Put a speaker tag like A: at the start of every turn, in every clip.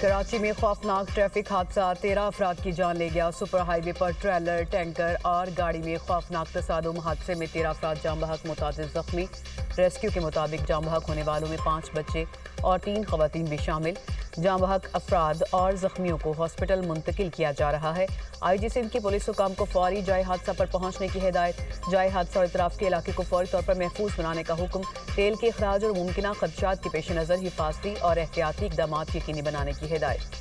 A: कराची में खौफनाक ट्रैफिक हादसा 13 अफराद की जान ले गया। सुपर हाईवे पर ट्रेलर, टैंकर और गाड़ी में खौफनाक तसादुम। हादसे में 13 अफराद जाम बहक, मुतादिद जख्मी। रेस्क्यू के मुताबिक जाम बहक होने वालों में 5 बच्चे और 3 खवातीन भी शामिल। जाम बहक अफराद और जख्मियों को हॉस्पिटल मुंतकिल किया जा रहा है। IG सिंध की पुलिस हुकाम को फौरी जाए हादसा पर पहुंचने की हिदायत। जाए हादसा और इतराफ के इलाके को फौरी तौर पर महफूज बनाने का हुक्म। तेल के अखराज और मुमकिन खदशात के पेश नज़र हिफाजती और एहतियाती इकदाम यकीनी बनाने की हिदायत।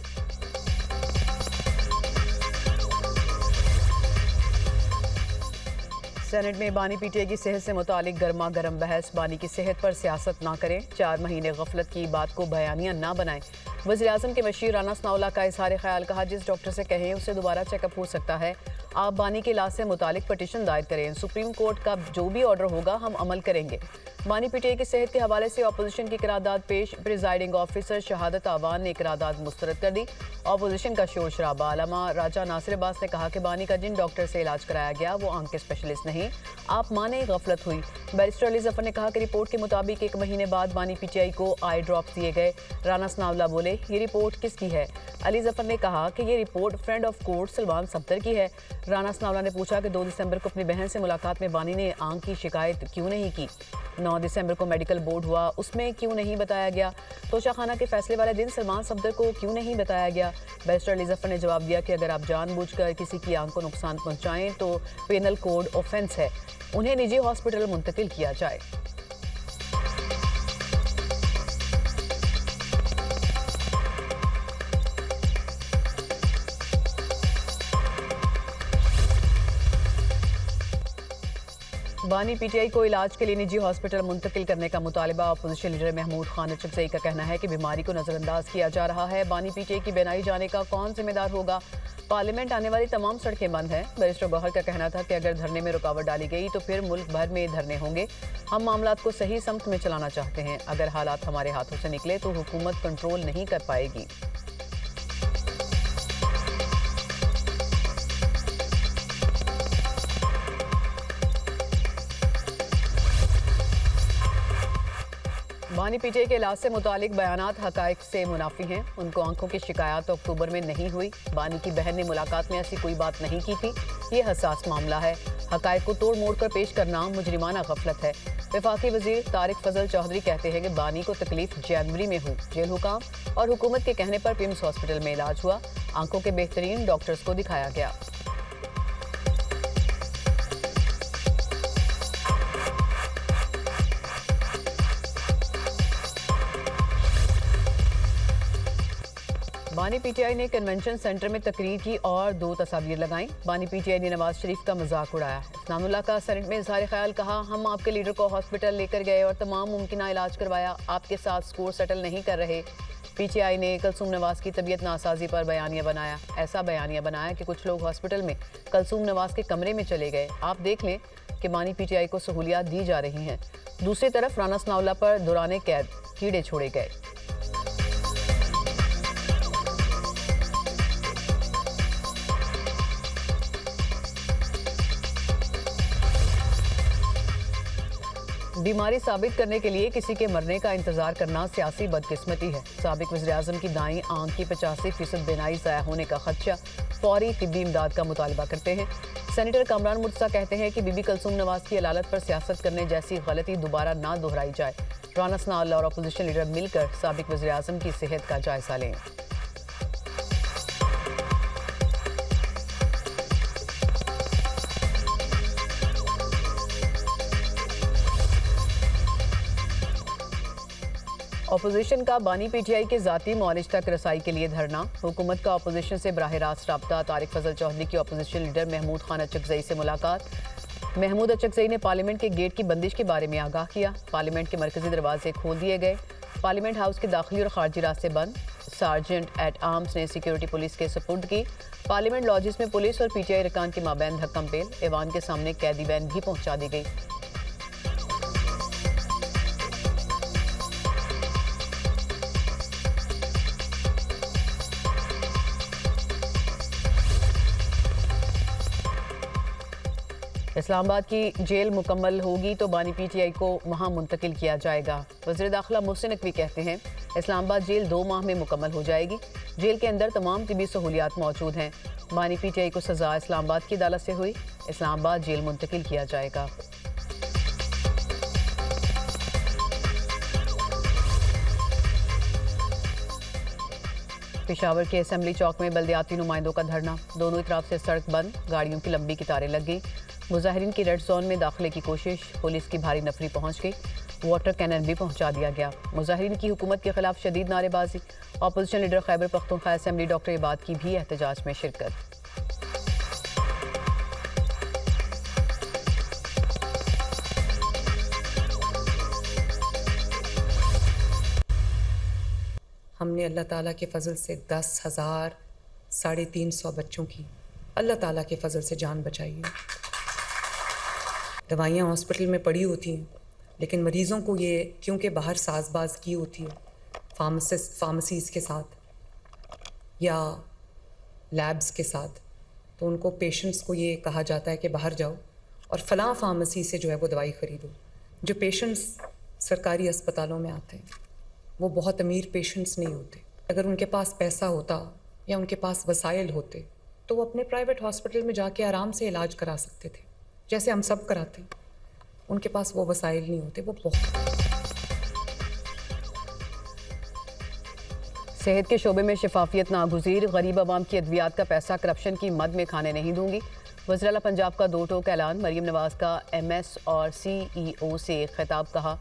A: सेनेट में बानी PTI की सेहत से मुतालिक गर्मा गर्म बहस। बानी की सेहत पर सियासत ना करें, 4 महीने गफलत की बात को बयानिया ना बनाएं। वज़ीर-ए-आज़म के मशीर राना सनाउल्लाह का इजहार ख्याल। कहा, जिस डॉक्टर से कहें उससे दोबारा चेकअप हो सकता है। आप बानी के इलाज से मुतालिक पटिशन दायर करें, सुप्रीम कोर्ट का जो भी ऑर्डर होगा हम अमल करेंगे। बानी PTI की सेहत के हवाले से अपोजिशन की करारदाद पेश। प्रिजाइडिंग ऑफिसर शहादत आवान ने करारदाद मुस्तरद कर दी। अपोजिशन का शोर शराबा। अलामा राजा नासिर अब्बास ने कहा कि बानी का जिन डॉक्टर से इलाज कराया गया वो आंख के स्पेशलिस्ट नहीं, आप माने गफलत हुई। बैरिस्टर अली जफर ने कहा कि रिपोर्ट के मुताबिक 1 महीने बाद बानी PTI को आई ड्रॉप दिए गए। राना सनाउल्लाह बोले, ये रिपोर्ट किसकी है? अली जफर ने कहा कि ये report friend of court Salman Safdar की है। राना सनाउल्लाह ने पूछा कि 2 दिसंबर को अपनी बहन से मुलाकात में बानी ने आंख की शिकायत क्यों नहीं की। 9 दिसंबर को मेडिकल बोर्ड हुआ, उसमें क्यों नहीं बताया गया? तोशाखाना के फैसले वाले दिन सलमान सफदर को क्यों नहीं बताया गया? बैरिस्टर अली जफर ने जवाब दिया कि अगर आप जानबूझकर किसी की आंख को नुकसान पहुंचाएं तो पेनल कोड ऑफेंस है, उन्हें निजी हॉस्पिटल मुंतकिल किया जाए। बानी PTI को इलाज के लिए निजी हॉस्पिटल मुंतकिल करने का मुतालबा। अपोजिशन लीडर महमूद खान अचकजई का कहना है कि बीमारी को नजरअंदाज किया जा रहा है। बानी PTI की बेनाई जाने का कौन जिम्मेदार होगा? पार्लियामेंट आने वाली तमाम सड़कें बंद हैं। बैरिस्टर गौहर का कहना था कि अगर धरने में रुकावट डाली गई तो फिर मुल्क भर में धरने होंगे। हम मामलात को सही समत में चलाना चाहते हैं। अगर हालात हमारे हाथों से निकले तो हुकूमत कंट्रोल नहीं कर पाएगी। बानी PTI के इलाज से मुतालिक बयानात हकायक से मुनाफी हैं। उनको आंखों की शिकायत अक्टूबर में नहीं हुई। बानी की बहन ने मुलाकात में ऐसी कोई बात नहीं की थी। ये हसास मामला है। हकायक को तोड़ मोड़ कर पेश करना मुजरिमाना गफलत है। वफाकी वजीर तारिक फजल चौधरी कहते हैं कि बानी को तकलीफ जनवरी में हुई। जेल हुकाम और हुकूमत के कहने पर पिम्स हॉस्पिटल में इलाज हुआ। आंखों के बेहतरीन डॉक्टर्स को दिखाया गया। बानी PTI ने कन्वेंशन सेंटर में तकरीर की और 2 तस्वीर लगाईं। बानी PTI ने नवाज शरीफ का मजाक उड़ाया। इस्लामुल्लाह का सेनेट में इजहार ख्याल। कहा, हम आपके लीडर को हॉस्पिटल लेकर गए और तमाम मुमकिन इलाज करवाया, आपके साथ स्कोर सेटल नहीं कर रहे। PTI ने कलसूम नवाज की तबीयत नासाजी पर बयानिया बनाया। ऐसा बयानिया बनाया कि कुछ लोग हॉस्पिटल में कलसूम नवाज के कमरे में चले गए। आप देख लें कि बानी PTI को सहूलियात दी जा रही हैं। दूसरी तरफ राना सनाउल्लाह पर दौरान कैद कीड़े छोड़े गए। बीमारी साबित करने के लिए किसी के मरने का इंतजार करना सियासी बदकिस्मती है। साबिक वज़ीर-ए-आज़म की दाईं आंख की 85% बेनाई ज़ाया होने का खदशा। फौरी तिब्बी इमदाद का मुतालबा करते हैं। सेनेटर कामरान मुर्तज़ा कहते हैं कि बीबी कलसूम नवाज की अदालत पर सियासत करने जैसी गलती दोबारा ना दोहराई जाए। राना सनाउल्लाह और अपोजिशन लीडर मिलकर साबिक वज़ीर-ए-आज़म की सेहत का जायजा लें। अपोजिशन का बानी PTI के ज़ाती मौलिज तक रसाई के लिए धरना। हुकूमत का अपोजिशन से बराह रास्त राब्ता। तारिक फजल चौधरी की अपोजिशन लीडर महमूद खान अचकजई से मुलाकात। महमूद अचकजई ने पार्लियामेंट के गेट की बंदिश के बारे में आगाह किया। पार्लियामेंट के मरकजी दरवाजे खोल दिए गए। पार्लियामेंट हाउस के दाखिली और खारजी रास्ते बंद। सार्जेंट एट आर्म्स ने सिक्योरिटी पुलिस के सुपुर्द की। पार्लियामेंट लॉजिस में पुलिस और PTI अरकान के माबैन धक्कम पेल। ऐवान के सामने कैदी वैन भी पहुंचा दी गई। इस्लामाबाद की जेल मुकम्मल होगी तो बानी पीटीआई को वहां मुंतकिल किया जाएगा। वज़ीर दाखिला मोहसिन नकवी कहते हैं इस्लामाबाद जेल 2 माह में मुकम्मल हो जाएगी। जेल के अंदर तमाम तिबी सहूलियात मौजूद हैं। बानी पीटीआई को सजा इस्लामाबाद की अदालत से हुई, इस्लामाबाद जेल मुंतकिल किया जाएगा। पेशावर के असेंबली चौक में बल्दियाती नुमाइंदों का धरना, दोनों तरफ से सड़क बंद, गाड़ियों की लंबी कतारें लग गई। मुजाहिरीन की रेड जोन में दाखिले की कोशिश, पुलिस की भारी नफरी पहुंच गई, वाटर कैनन भी पहुंचा दिया गया। मुजाहिरीन की हुकूमत के खिलाफ शदीद नारेबाजी, opposition leader Khyber Pakhtunkhwa assembly doctor Ibad की भी एहतजाज में शिरकत।
B: हमने अल्लाह ताला के फ़ज़ल से 10,000 350 बच्चों की अल्लाह ताला के फ़ज़ल से जान बचाई है। दवाइयाँ हॉस्पिटल में पड़ी होती हैं, लेकिन मरीज़ों को ये क्योंकि बाहर साजबाज की होती है फार्मेसीज़ के साथ या लैब्स के साथ, तो उनको पेशेंट्स को ये कहा जाता है कि बाहर जाओ और फ़लाँ फार्मेसी से जो है वो दवाई ख़रीदो। जो पेशेंट्स सरकारी अस्पतालों में आते हैं वो बहुत अमीर पेशेंट्स नहीं होते। अगर उनके पास पैसा होता या उनके पास वसाइल होते तो वो अपने प्राइवेट हॉस्पिटल में जाके आराम से इलाज करा सकते थे, जैसे हम सब कराते हैं। उनके पास वो वसाइल नहीं होते। वो बहुत
A: सेहत के शोबे में शफाफियत नागुज़ीर, गरीब आवाम की अद्वियात का पैसा करप्शन की मद में खाने नहीं दूंगी। वज़ीर आला पंजाब का 2 टोक ऐलान, मरीम नवाज़ का MS और CEO से खिताब। कहा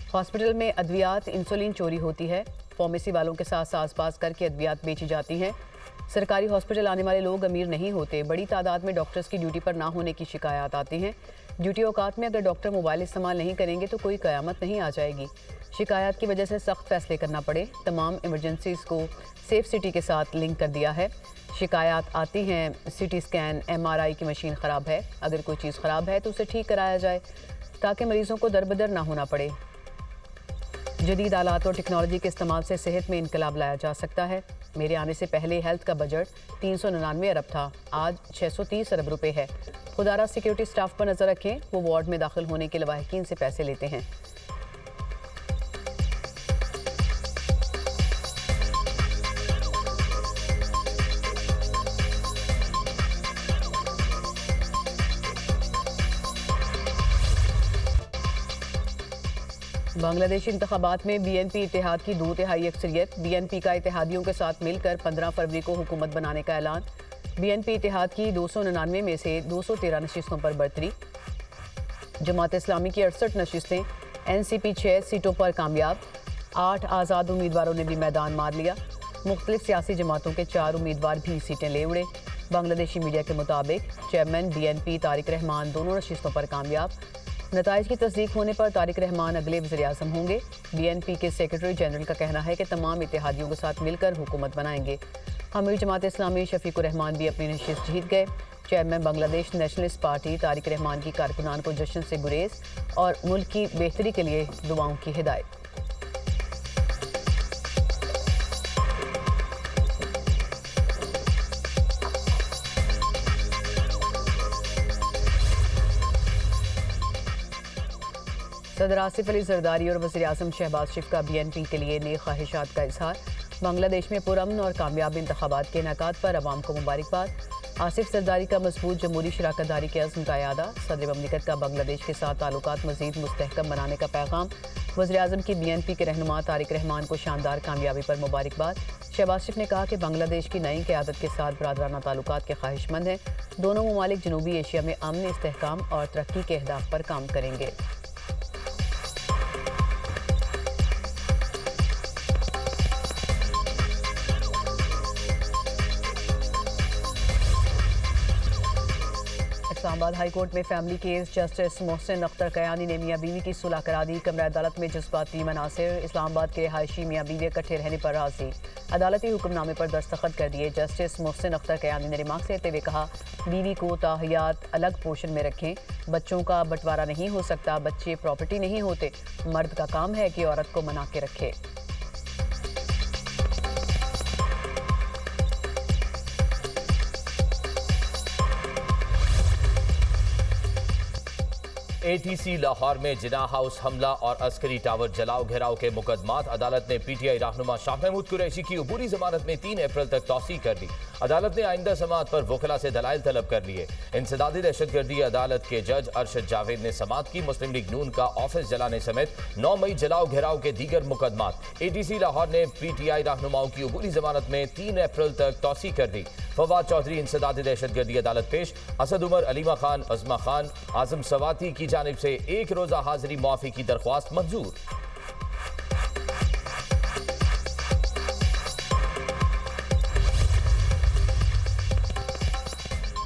A: हॉस्पिटल में अद्वियात इंसुलिन चोरी होती है, फार्मेसी वालों के साथ साज़बाज़ करके अद्वियात बेची जाती हैं। सरकारी हॉस्पिटल आने वाले लोग अमीर नहीं होते। बड़ी तादाद में डॉक्टर्स की ड्यूटी पर ना होने की शिकायत आती हैं। ड्यूटी औकात में अगर डॉक्टर मोबाइल इस्तेमाल नहीं करेंगे तो कोई क़यामत नहीं आ जाएगी। शिकायत की वजह से सख्त फैसले करना पड़े। तमाम इमरजेंसीज़ को सेफ सिटी के साथ लिंक कर दिया है। शिकायत आती हैं CT स्कैन MRI की मशीन ख़राब है। अगर कोई चीज़ ख़राब है तो उसे ठीक कराया जाए ताकि मरीज़ों को दरबदर ना होना पड़े। जदीद आलात और टेक्नोलॉजी के इस्तेमाल से सेहत में इनकलाब लाया जा सकता है। मेरे आने से पहले हेल्थ का बजट 399 अरब था, आज 630 अरब रुपए है। खुदारा सिक्योरिटी स्टाफ पर नजर रखें, वो वार्ड में दाखिल होने के लवाहिकीन से पैसे लेते हैं। बांग्लादेश इंतखाबात में BNP इत्तेहाद की 2/3 अक्सरियत। BNP का इत्तेहादियों के साथ मिलकर 15 फरवरी को हुकूमत बनाने का ऐलान। BNP इत्तेहाद की 299 में से 213 नशिस्तों पर बरतरी। जमात इस्लामी की 68 नशिस्तें, NCP 6 सीटों पर कामयाब। 8 आज़ाद उम्मीदवारों ने भी मैदान मार लिया। मुख्तलिफ सियासी जमातों के 4 उम्मीदवार भी सीटें ले उड़े। बांग्लादेशी मीडिया के मुताबिक चेयरमैन BNP तारिक रहमान दोनों नशिस्तों पर कामयाब। नताइज की तस्दीक होने पर तारिक रहमान अगले वज़ीर-ए-आज़म होंगे। BNP के सेक्रेटरी जनरल का कहना है कि तमाम इत्तेहादियों के साथ मिलकर हुकूमत बनाएंगे। अमीर जमात इस्लामी शफीकुर रहमान भी अपनी नशिस्त जीत गए। Chairman Bangladesh nationalist party Tariq Rahman की कारकुनान को जश्न से गुरेज और मुल्क की बेहतरी के लिए दुआओं की हिदायत। सदर आसिफ अली जरदारी और वज़ीर-ए-आज़म शहबाज शरीफ का BNP के लिए नई ख्वाहिशात का इजहार। बांग्लादेश में पुरअमन और कामयाब इंतखाबात के इनेकाद पर अवाम को मुबारकबाद। आसिफ जरदारी का मजबूत जमहूरी शराकतदारी के अज़्म का यादा। सदर ममलिकत का बांग्लादेश के साथ ताल्लुकात मज़ीद मुस्तहकम बनाने का पैगाम। वज़ीर-ए-आज़म की BNP के रहनुमा तारिक रहमान को शानदार कामयाबी पर मुबारकबाद। शहबाज शरीफ ने कहा कि बांग्लादेश की नई क़यादत के साथ बरादराना ताल्लुकात के ख्वाहिशमंद हैं। दोनों ममालिक जनूबी एशिया में अमन, इस्तेहकाम और तरक्की के अहदाफ पर काम करेंगे। इस्लामाबाद हाई कोर्ट में family case. Justice Mohsin Akhtar Kayani ने मियाँ बीवी की सुलह करा दी। कमरा अदालत में जज्बाती मनासिर। इस्लामाबाद के रिहायशी मियाँ बीवी इकट्ठे रहने पर राजी। अदालती हुक्मनामे पर दस्तखत कर दिए। जस्टिस मोहसिन अख्तर कयानी ने रिमार्क देते हुए कहा, बीवी को ताहियात अलग पोर्शन में रखें। बच्चों का बंटवारा नहीं हो सकता। बच्चे प्रॉपर्टी नहीं होते। मर्द का काम है कि औरत को मना के रखे।
C: एटीसी लाहौर में जिना हाउस हमला और अस्करी टावर जलाओ घेराव के मुकदमात अदालत ने पीटीआई रहनुमा शाह महमूद कुरैशी की अबूरी जमानत में 3 अप्रैल तक तौसीक कर दी। अदालत ने आइंदा समाअत पर वकला से दलाइल तलब कर लिए। इंसदादी दहशतगर्दी अदालत के जज अरशद जावेद ने समाअत की। मुस्लिम लीग नून का ऑफिस जलाने समेत 9 मई जलाओ घेराव के दीगर मुकदमात एटीसी लाहौर ने पीटीआई रहनुमाओं की अबूरी जमानत में 3 अप्रैल तक तौसीक कर दी। फवाद चौधरी इंसदादी दहशतगर्दी अदालत पेश। असद उमर, अलीमा खान, अजमा खान, आजम सवाती की जानिब से 1 रोजा हाजिरी मुआफी की दरख्वास्त मंजूर।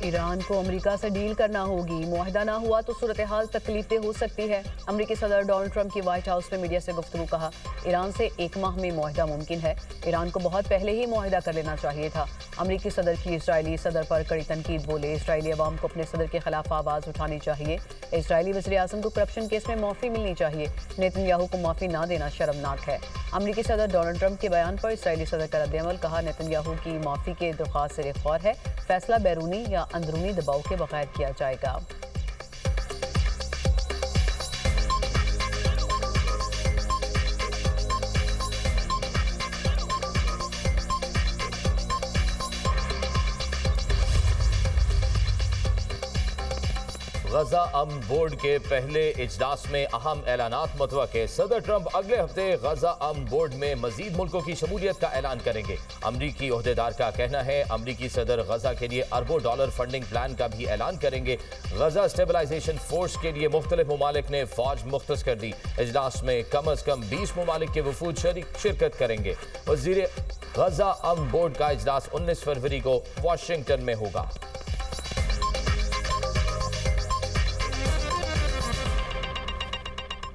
A: ईरान को अमेरिका से डील करना होगी, मुआहिदा ना हुआ तो सूरत हाल तकलीफदेह हो सकती है। अमेरिकी सदर डोनाल्ड ट्रंप की व्हाइट हाउस में मीडिया से गुफ्तगू। कहा, ईरान से 1 माह में मुआहिदा मुमकिन है। ईरान को बहुत पहले ही मुआहिदा कर लेना चाहिए था। अमेरिकी सदर की इजरायली सदर पर कड़ी तनकीद। बोले, इजरायली अवाम को अपने सदर के खिलाफ आवाज़ उठानी चाहिए। इजरायली वज़ीर आज़म को करप्शन केस में माफ़ी मिलनी चाहिए। नेतन्याहू को माफ़ी ना देना शर्मनाक है। अमेरिकी सदर डोनाल्ड ट्रंप के बयान पर इजरायली सदर का रद्द-ए-अमल। कहा, नेतन्याहू की माफ़ी के दरख्वास्त सिरे ख्वार है। फैसला बैरूनी या अंदरूनी दबाव के बगैर किया जाएगा।
C: गजा अमन बोर्ड के पहले इजलास में अहम ऐलानात मुतवक्के। सदर ट्रंप अगले हफ्ते गजा अमन बोर्ड में मजीद मुल्कों की शमूलियत का ऐलान करेंगे। अमरीकी ओहदेदार का कहना है अमरीकी सदर गजा के लिए अरबों डॉलर फंडिंग प्लान का भी ऐलान करेंगे। गजा स्टेबलाइजेशन फोर्स के लिए मुख्तलिफ ममालिक ने फौज मुख्तस कर दी। इजलास में कम अज कम 20 ममालिक के वफूद शिरकत करेंगे। वजीर गजा अमन बोर्ड का इजलास 19 फरवरी को वाशिंगटन में होगा।